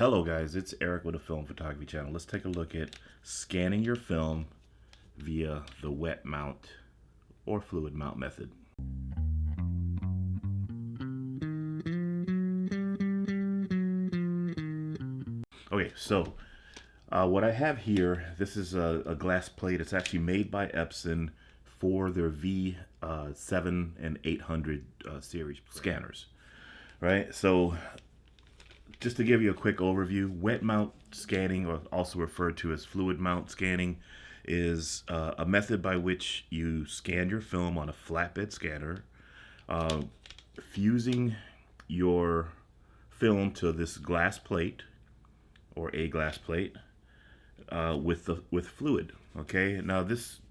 Hello guys, it's Eric with a film photography channel. Let's take a look at scanning your film via the wet mount or fluid mount method. Okay, so what I have here, this is a glass plate. It's actually made by Epson for their V7 and 800 series scanners, right? So just to give you a quick overview, wet mount scanning, or also referred to as fluid mount scanning, is a method by which you scan your film on a flatbed scanner, fusing your film to this glass plate or a glass plate with fluid. Okay, now this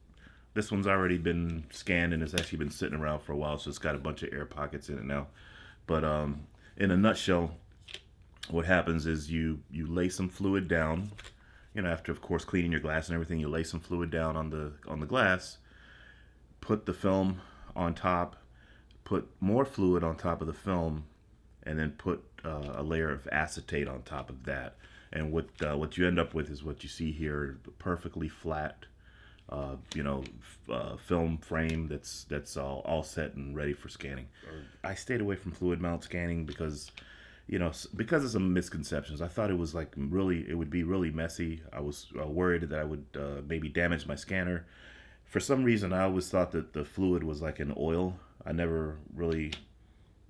one's already been scanned and it's actually been sitting around for a while, so it's got a bunch of air pockets in it now. But in a nutshell, what happens is you lay some fluid down, after of course cleaning your glass and everything. You lay some fluid down on the glass, put the film on top, put more fluid on top of the film, and then put a layer of acetate on top of that. And what you end up with is what you see here: perfectly flat film frame that's all set and ready for scanning. I stayed away from fluid mount scanning because because of some misconceptions. I thought it was it would be really messy. I was worried that I would maybe damage my scanner. For some reason, I always thought that the fluid was like an oil. I never really,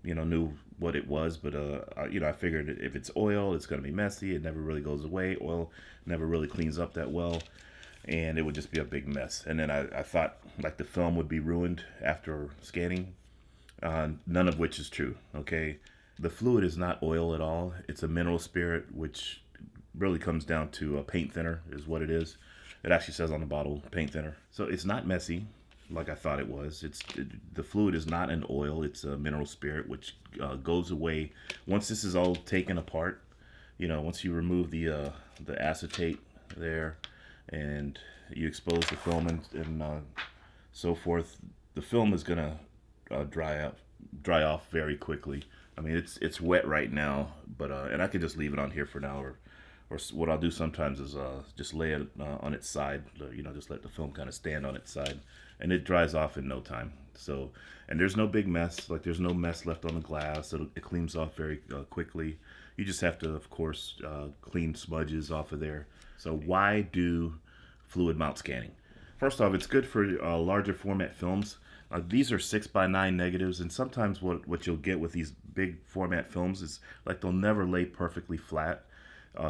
knew what it was, but I figured if it's oil, it's going to be messy. It never really goes away. Oil never really cleans up that well, and it would just be a big mess. And then I thought like the film would be ruined after scanning, none of which is true, okay? The fluid is not oil at all. It's a mineral spirit, which really comes down to a paint thinner is what it is. It actually says on the bottle, paint thinner. So it's not messy like I thought it was. The fluid is not an oil. It's a mineral spirit, which goes away once this is all taken apart. Once you remove the acetate there and you expose the film and so forth, the film is gonna dry off very quickly. I mean, it's wet right now, but and I could just leave it on here for now, or what I'll do sometimes is just lay it on its side. Just let the film kind of stand on its side, and it dries off in no time. So, and there's no big mess. Like there's no mess left on the glass. It cleans off very quickly. You just have to, of course, clean smudges off of there. So why do fluid mount scanning? First off, it's good for larger format films. These are 6x9 negatives, and sometimes what you'll get with these big format films is like they'll never lay perfectly flat.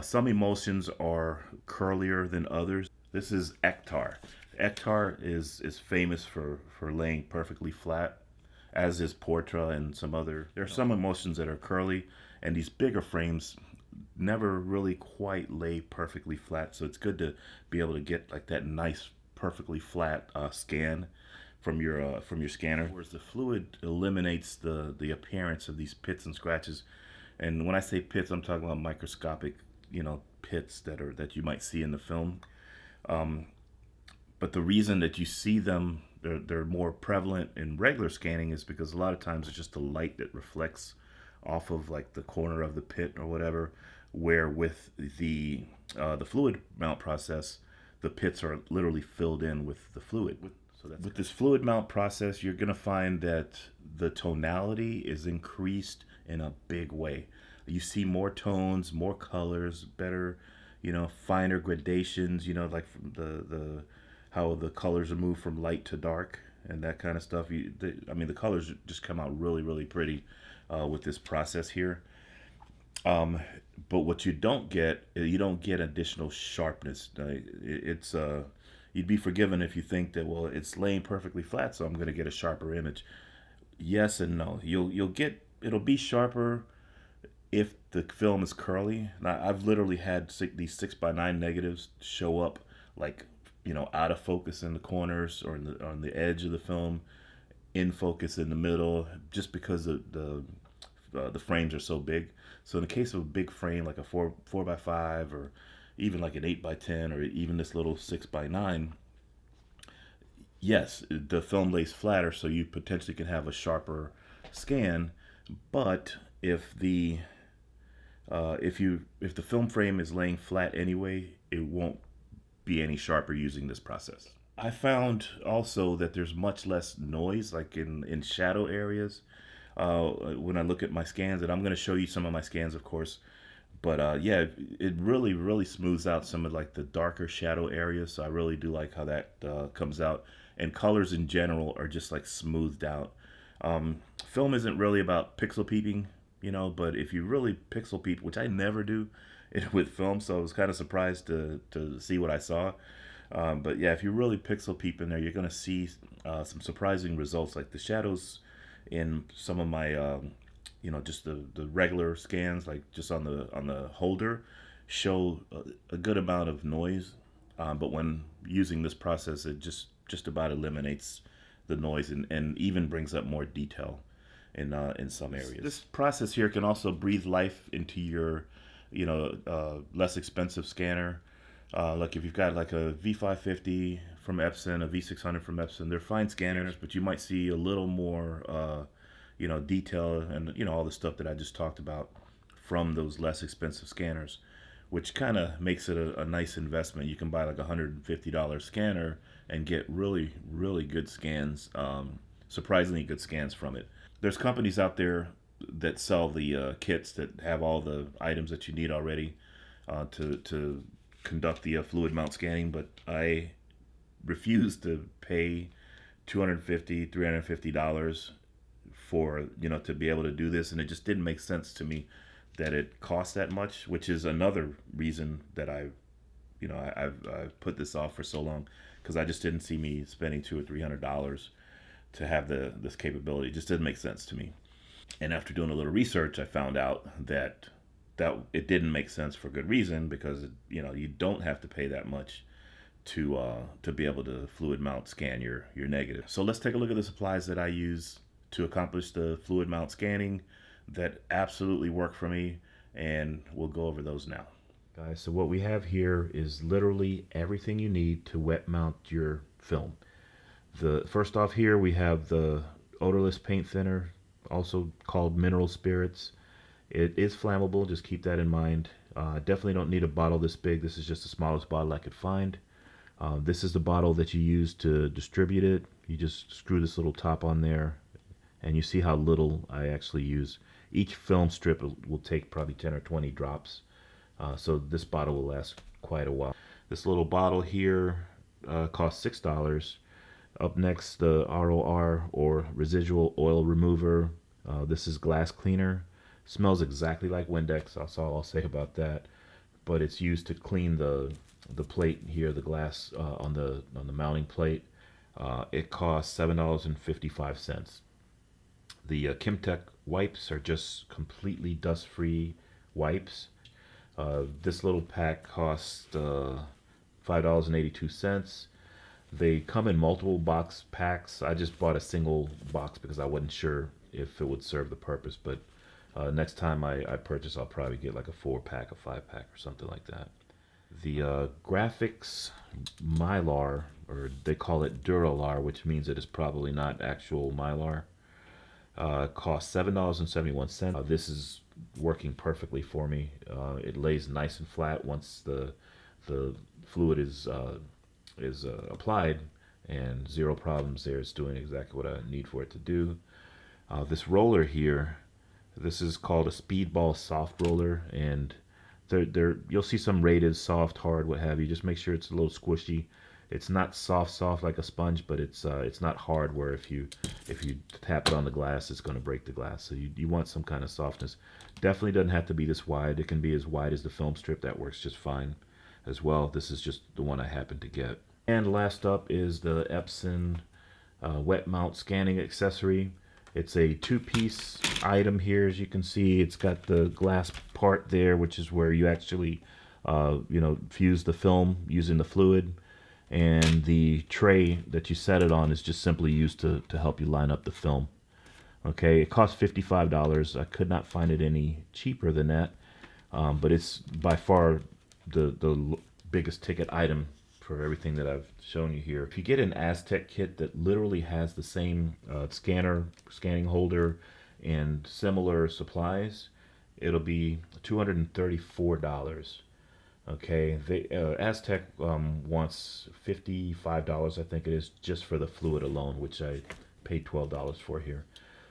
Some emulsions are curlier than others. This is Ektar. Ektar is famous for laying perfectly flat, as is Portra and some other. There are some emulsions that are curly, and these bigger frames never really quite lay perfectly flat. So it's good to be able to get like that nice perfectly flat scan from your scanner. Whereas the fluid eliminates the appearance of these pits and scratches. And when I say pits, I'm talking about microscopic, pits that you might see in the film. But the reason that you see them, they're more prevalent in regular scanning, is because a lot of times it's just the light that reflects off of like the corner of the pit or whatever. Where with the fluid mount process, the pits are literally filled in with the fluid. With this fluid mount process, you're going to find that the tonality is increased in a big way. You see more tones, more colors, better, finer gradations, like from the how the colors are moved from light to dark and that kind of stuff. The colors just come out really, really pretty with this process here. But what you don't get additional sharpness. You'd be forgiven if you think that, well, it's laying perfectly flat, so I'm going to get a sharper image. Yes and no. It'll be sharper if the film is curly. Now, I've literally had these 6x9 negatives show up like, out of focus in the corners or on the edge of the film, in focus in the middle, just because the frames are so big. So in the case of a big frame like a 4x5 or even like an 8x10 or even this little 6x9, yes, the film lays flatter, so you potentially can have a sharper scan. But if the If the film frame is laying flat anyway, it won't be any sharper using this process. I found also that there's much less noise, like in shadow areas, when I look at my scans, and I'm going to show you some of my scans, of course. But yeah, it really, really smooths out some of like the darker shadow areas. So I really do like how that comes out. And colors in general are just like smoothed out. Film isn't really about pixel peeping, but if you really pixel peep, which I never do with film, so I was kind of surprised to see what I saw. But yeah, if you really pixel peep in there, you're going to see some surprising results, like the shadows in some of my just the regular scans, like just on the holder, show a good amount of noise. But when using this process, it just about eliminates the noise, and even brings up more detail in some areas. This process here can also breathe life into your less expensive scanner. Like if you've got like a V550 from Epson, a V600 from Epson, they're fine scanners, but you might see a little more detail, and all the stuff that I just talked about from those less expensive scanners, which kind of makes it a nice investment. You can buy like $150 scanner and get really, really good scans, surprisingly good scans from it. There's companies out there that sell the kits that have all the items that you need already to conduct the fluid mount scanning, but I refuse to pay $250, $350 for to be able to do this, and it just didn't make sense to me that it costs that much, which is another reason that I've put this off for so long, because I just didn't see me spending $200 or $300 to have this capability. It just didn't make sense to me. And after doing a little research, I found out that it didn't make sense for good reason, because you don't have to pay that much to be able to fluid mount scan your negative. So let's take a look at the supplies that I use to accomplish the fluid mount scanning that absolutely work for me, and we'll go over those now. Guys, so what we have here is literally everything you need to wet mount your film. The first off here we have the odorless paint thinner, also called mineral spirits. It is flammable, just keep that in mind. Definitely don't need a bottle this big. This is just the smallest bottle I could find. This is the bottle that you use to distribute it. You just screw this little top on there, and you see how little I actually use. Each film strip will take probably 10 or 20 drops, so this bottle will last quite a while. This little bottle here costs $6. Up next, the ROR, or residual oil remover. This is glass cleaner. Smells exactly like Windex. That's all I'll say about that. But it's used to clean the plate here, the glass on the mounting plate. It costs $7.55. The Kimtech wipes are just completely dust-free wipes. This little pack costs $5.82. They come in multiple box packs. I just bought a single box because I wasn't sure if it would serve the purpose, but next time I purchase, I'll probably get like a 4-pack, a 5-pack, or something like that. The graphics Mylar, or they call it Duralar, which means it is probably not actual Mylar, costs $7.71. This is working perfectly for me. It lays nice and flat once the fluid is applied, and zero problems there. It's doing exactly what I need for it to do. This roller here, this is called a Speedball soft roller, and you'll see some rated soft, hard, what have you. Just make sure it's a little squishy. It's not soft like a sponge, but it's not hard where if you tap it on the glass, it's going to break the glass. So you want some kind of softness. Definitely doesn't have to be this wide. It can be as wide as the film strip. That works just fine as well. This is just the one I happen to get. And last up is the Epson wet mount scanning accessory. It's a 2-piece item here. As you can see, it's got the glass part there, which is where you actually fuse the film using the fluid, and the tray that you set it on is just simply used to help you line up the film. Okay, it costs $55. I could not find it any cheaper than that, but it's by far the biggest ticket item for everything that I've shown you here. If you get an Aztec kit that literally has the same scanning holder, and similar supplies, it'll be $234. Okay, Aztec wants $55, I think it is, just for the fluid alone, which I paid $12 for here.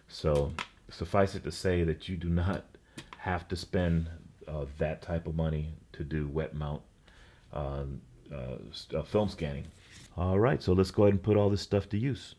So suffice it to say that you do not have to spend that type of money to do wet mount film scanning. All right, so let's go ahead and put all this stuff to use.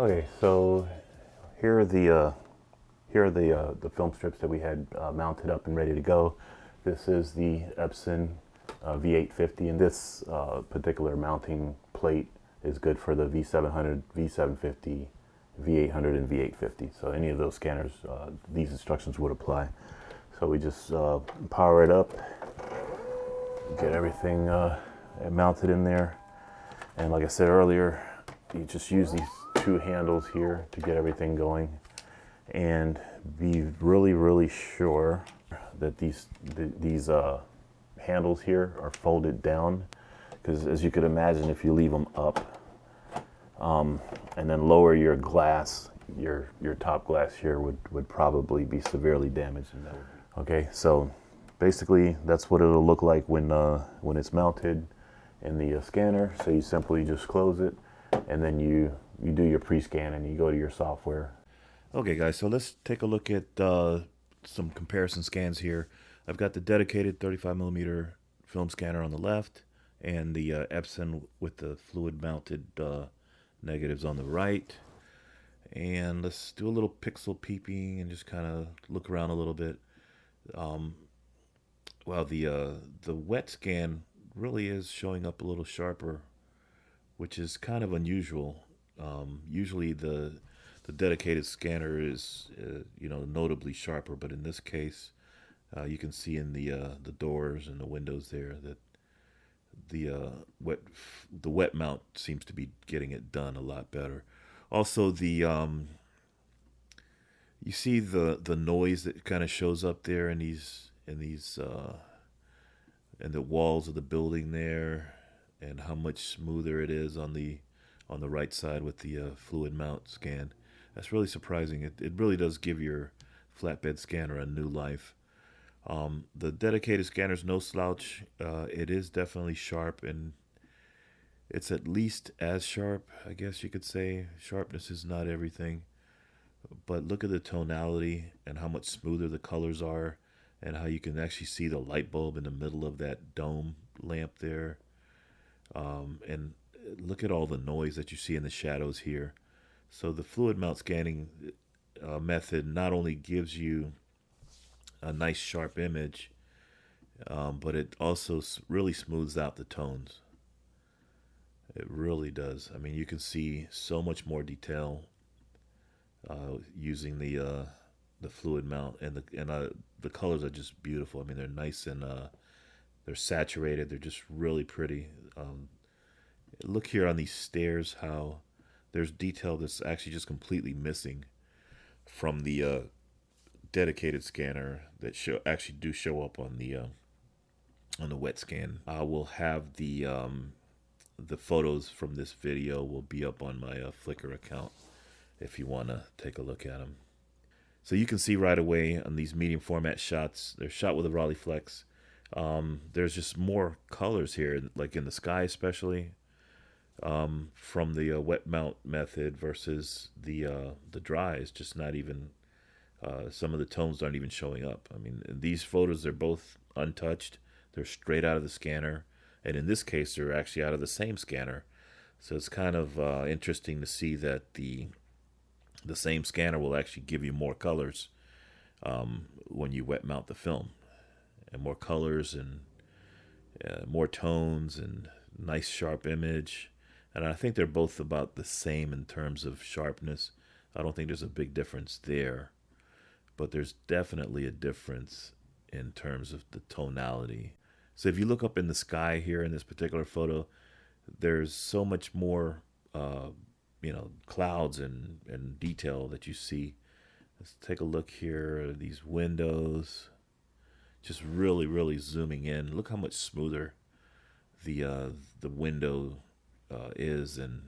Okay, so here are the film strips that we had mounted up and ready to go. This is the Epson V850, and this particular mounting plate is good for the V700, V750, V800, and V850. So any of those scanners, these instructions would apply. So we just power it up, get everything mounted in there, and like I said earlier, you just use these two handles here to get everything going, and be really sure that these handles here are folded down, because as you could imagine, if you leave them up and then lower your glass, your top glass here would probably be severely damaged. Okay, so basically that's what it'll look like when it's mounted in the scanner. So you simply just close it, and then you do your pre-scan and you go to your software. Okay guys, so let's take a look at some comparison scans here. I've got the dedicated 35mm film scanner on the left, and the Epson with the fluid mounted negatives on the right. And let's do a little pixel peeping and just kind of look around a little bit. Well, the wet scan really is showing up a little sharper, which is kind of unusual. Usually the dedicated scanner is notably sharper, but in this case, you can see in the doors and the windows there that the wet mount seems to be getting it done a lot better. Also, you see the noise that kind of shows up there in the walls of the building there, and how much smoother it is on the right side with the fluid mount scan. That's really surprising. It really does give your flatbed scanner a new life. The dedicated scanner's no slouch. It is definitely sharp, and it's at least as sharp, I guess you could say. Sharpness is not everything, but look at the tonality and how much smoother the colors are, and how you can actually see the light bulb in the middle of that dome lamp there. And look at all the noise that you see in the shadows here. So the fluid mount scanning method not only gives you a nice sharp image, but it also really smooths out the tones. It really does. I mean, you can see so much more detail using the fluid mount, and the colors are just beautiful. I mean, they're nice, and they're saturated. They're just really pretty. Look here on these stairs, how there's detail that's actually just completely missing from the dedicated scanner that actually do show up on the on the wet scan. I will have the photos from this video will be up on my Flickr account if you want to take a look at them. So you can see right away on these medium format shots, they're shot with a Rolleiflex. There's just more colors here, like in the sky especially, from the wet mount method versus the dry. It's just not even, some of the tones aren't even showing up. I mean, in these photos, they're both untouched. They're straight out of the scanner. And in this case, they're actually out of the same scanner. So it's kind of interesting to see that the same scanner will actually give you more colors when you wet mount the film, and more colors and more tones and nice sharp image. And I think they're both about the same in terms of sharpness. I don't think there's a big difference there, but there's definitely a difference in terms of the tonality. So if you look up in the sky here in this particular photo, there's so much more clouds and detail that you see. Let's take a look here. These windows, just really zooming in. Look how much smoother the window is, and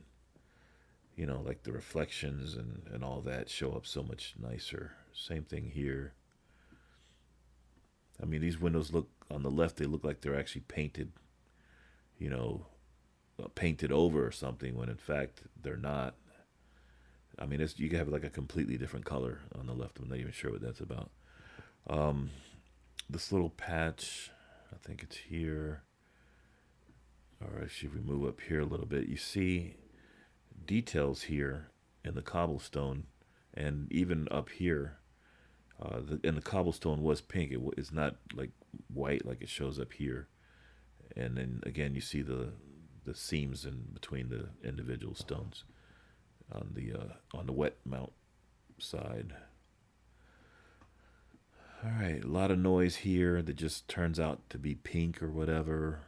like the reflections and all that show up so much nicer. Same thing here. I mean, these windows look, on the left, they look like they're actually painted, painted over or something, when in fact they're not. I mean, you can have like a completely different color on the left. I'm not even sure what that's about. This little patch, I think it's here. Or actually, if we move up here a little bit, you see details here in the cobblestone, and even up here. And the cobblestone was pink. It's not like white like it shows up here. And then again, you see the seams in between the individual stones on the wet mount side. All right, a lot of noise here that just turns out to be pink or whatever,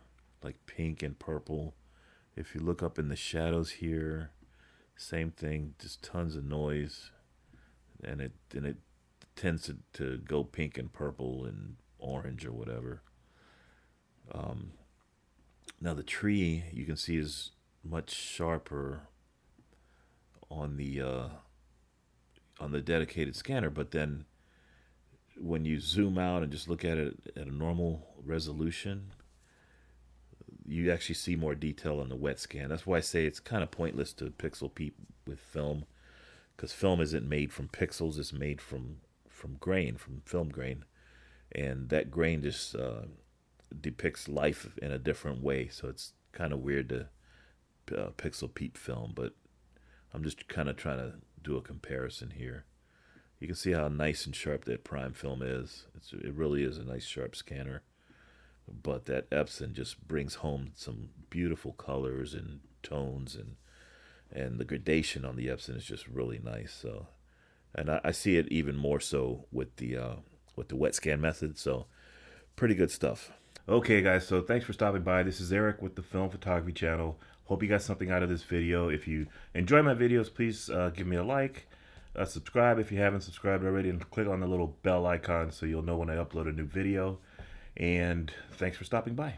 like pink and purple. If you look up in the shadows here, same thing, just tons of noise, and it tends to go pink and purple and orange or whatever. Now the tree, you can see, is much sharper on the dedicated scanner, but then when you zoom out and just look at it at a normal resolution, you actually see more detail on the wet scan. That's why I say it's kind of pointless to pixel peep with film, because film isn't made from pixels. It's made from grain, from film grain, and that grain just depicts life in a different way. So it's kind of weird to pixel peep film, but I'm just kind of trying to do a comparison here. You can see how nice and sharp that prime film is. It really is a nice sharp scanner, but that Epson just brings home some beautiful colors and tones, and the gradation on the Epson is just really nice. So, and I see it even more so with the wet scan method. So, pretty good stuff. Okay, guys. So thanks for stopping by. This is Eric with the Film Photography Channel. Hope you got something out of this video. If you enjoy my videos, please give me a like, subscribe if you haven't subscribed already, and click on the little bell icon so you'll know when I upload a new video. And thanks for stopping by.